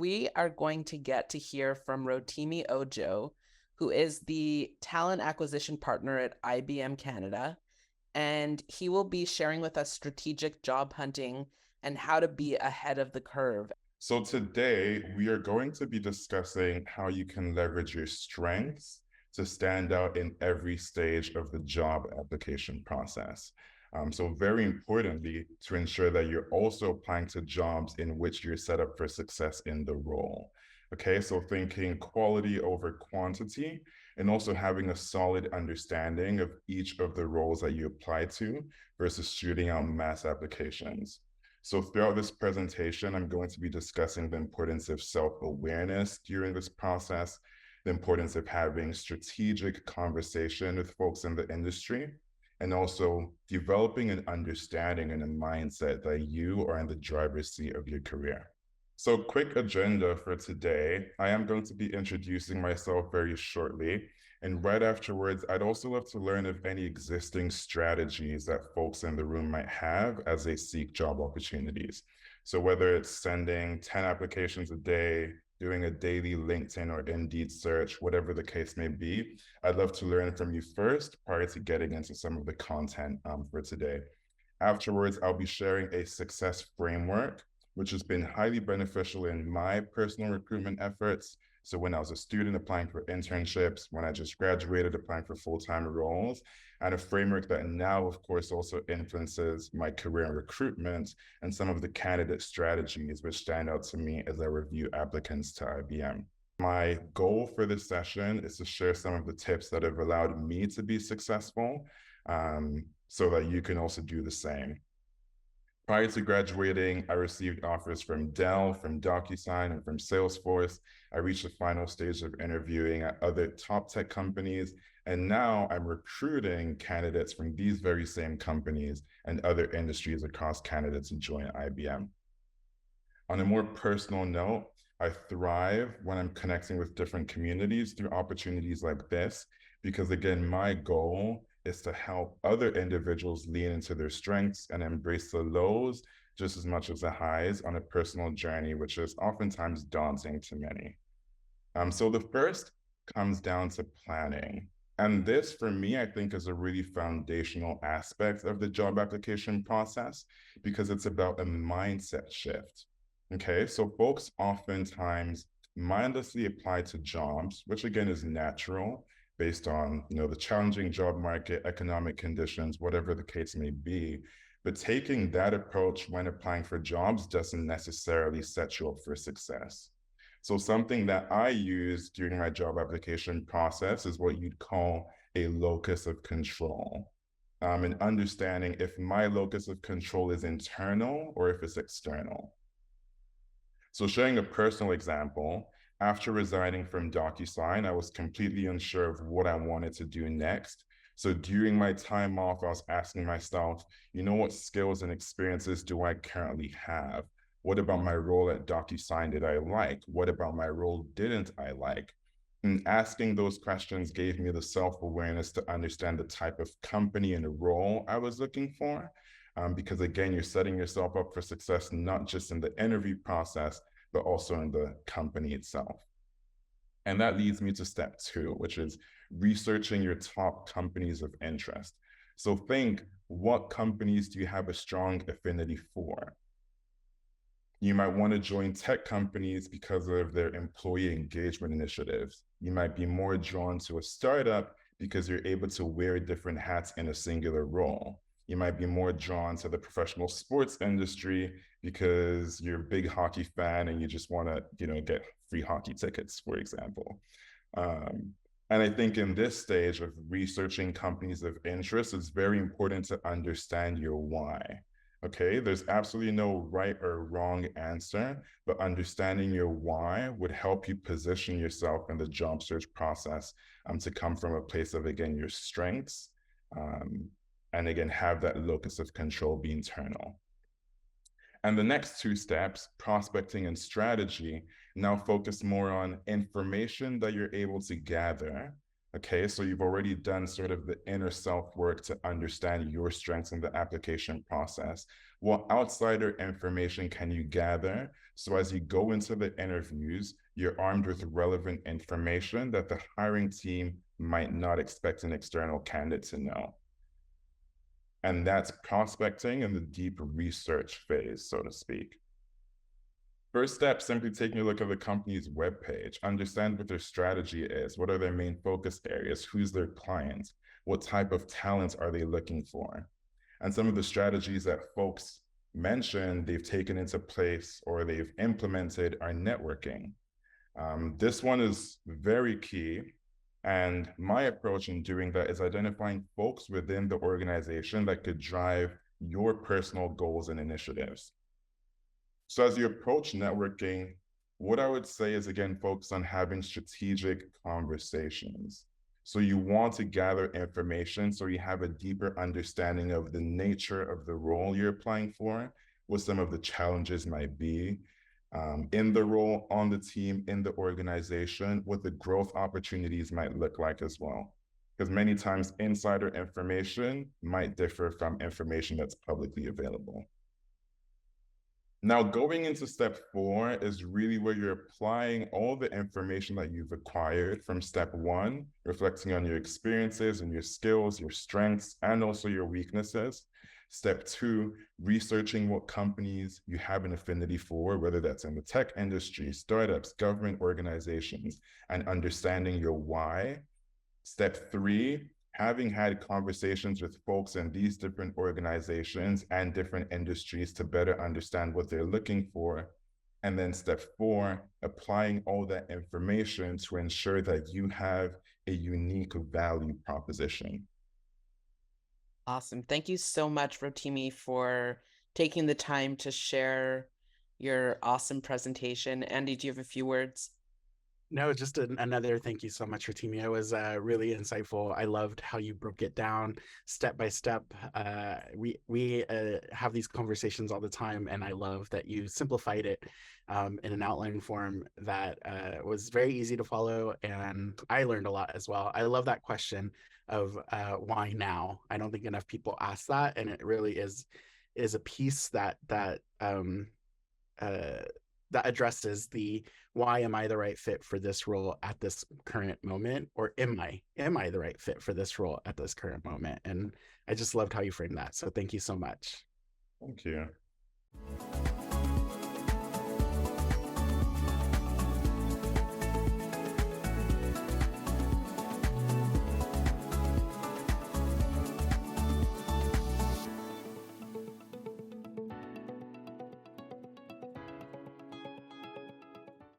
we are going to get to hear from Rotimi Ojo, who is the talent acquisition partner at IBM Canada, and he will be sharing with us strategic job hunting and how to be ahead of the curve. So today we are going to be discussing how you can leverage your strengths to stand out in every stage of the job application process. So very importantly, to ensure that you're also applying to jobs in which you're set up for success in the role. Okay, so thinking quality over quantity and also having a solid understanding of each of the roles that you apply to versus shooting out mass applications. So throughout this presentation, I'm going to be discussing the importance of self-awareness during this process, the importance of having strategic conversation with folks in the industry, and also developing an understanding and a mindset that you are in the driver's seat of your career. So quick agenda for today. I am going to be introducing myself very shortly. And right afterwards, I'd also love to learn of any existing strategies that folks in the room might have as they seek job opportunities. So whether it's sending 10 applications a day, doing a daily LinkedIn or Indeed search, whatever the case may be, I'd love to learn from you first prior to getting into some of the content for today. Afterwards, I'll be sharing a success framework, which has been highly beneficial in my personal recruitment efforts. So when I was a student applying for internships, when I just graduated applying for full-time roles, and a framework that now, of course, also influences my career in recruitment and some of the candidate strategies which stand out to me as I review applicants to IBM. My goal for this session is to share some of the tips that have allowed me to be successful so that you can also do the same. Prior to graduating, I received offers from Dell, from DocuSign, and from Salesforce. I reached the final stage of interviewing at other top tech companies, and now I'm recruiting candidates from these very same companies and other industries across Canada to join IBM. On a more personal note, I thrive when I'm connecting with different communities through opportunities like this, because again, my goal is to help other individuals lean into their strengths and embrace the lows just as much as the highs on a personal journey, which is oftentimes daunting to many. So the first comes down to planning. And this, for me, I think is a really foundational aspect of the job application process because it's about a mindset shift. Okay, so folks oftentimes mindlessly apply to jobs, which again is natural based on the challenging job market, economic conditions, whatever the case may be. But taking that approach when applying for jobs doesn't necessarily set you up for success. So something that I use during my job application process is what you'd call a locus of control. And understanding if my locus of control is internal or if it's external. So sharing a personal example, after resigning from DocuSign, I was completely unsure of what I wanted to do next. So during my time off, I was asking myself, what skills and experiences do I currently have? What about my role at DocuSign did I like? What about my role didn't I like? And asking those questions gave me the self-awareness to understand the type of company and role I was looking for. Because again, you're setting yourself up for success, not just in the interview process, but also in the company itself. And that leads me to step 2, which is researching your top companies of interest. So think, what companies do you have a strong affinity for? You might want to join tech companies because of their employee engagement initiatives. You might be more drawn to a startup because you're able to wear different hats in a singular role. You might be more drawn to the professional sports industry because you're a big hockey fan and you just want to, get free hockey tickets, for example. And I think in this stage of researching companies of interest, it's very important to understand your why. Okay, there's absolutely no right or wrong answer, but understanding your why would help you position yourself in the job search process to come from a place of, again, your strengths, and again, have that locus of control be internal. And the next 2 steps, prospecting and strategy, now focus more on information that you're able to gather. Okay, so you've already done sort of the inner self work to understand your strengths in the application process. What outsider information can you gather? So as you go into the interviews, you're armed with relevant information that the hiring team might not expect an external candidate to know. And that's prospecting in the deep research phase, so to speak. First step, simply taking a look at the company's webpage, understand what their strategy is, what are their main focus areas, who's their client, what type of talent are they looking for. And some of the strategies that folks mentioned they've taken into place or they've implemented are networking. This one is very key. And my approach in doing that is identifying folks within the organization that could drive your personal goals and initiatives. So as you approach networking, what I would say is, again, focus on having strategic conversations. So you want to gather information so you have a deeper understanding of the nature of the role you're applying for, what some of the challenges might be in the role, on the team, in the organization, what the growth opportunities might look like as well. Because many times insider information might differ from information that's publicly available. Now, going into step 4 is really where you're applying all the information that you've acquired from step 1, reflecting on your experiences and your skills, your strengths, and also your weaknesses. Step 2, researching what companies you have an affinity for, whether that's in the tech industry, startups, government organizations, and understanding your why. Step 3, having had conversations with folks in these different organizations and different industries to better understand what they're looking for. And then step 4, applying all that information to ensure that you have a unique value proposition. Awesome. Thank you so much, Rotimi, for taking the time to share your awesome presentation. Andy, do you have a few words? No, just another thank you so much, Rotimi. It was really insightful. I loved how you broke it down step by step. We have these conversations all the time, and I love that you simplified it in an outline form that was very easy to follow, and I learned a lot as well. I love that question of why now. I don't think enough people ask that, and it really is a piece that that addresses the why am I the right fit for this role at this current moment, or am I the right fit for this role at this current moment? And I just loved how you framed that. So thank you so much. Thank you.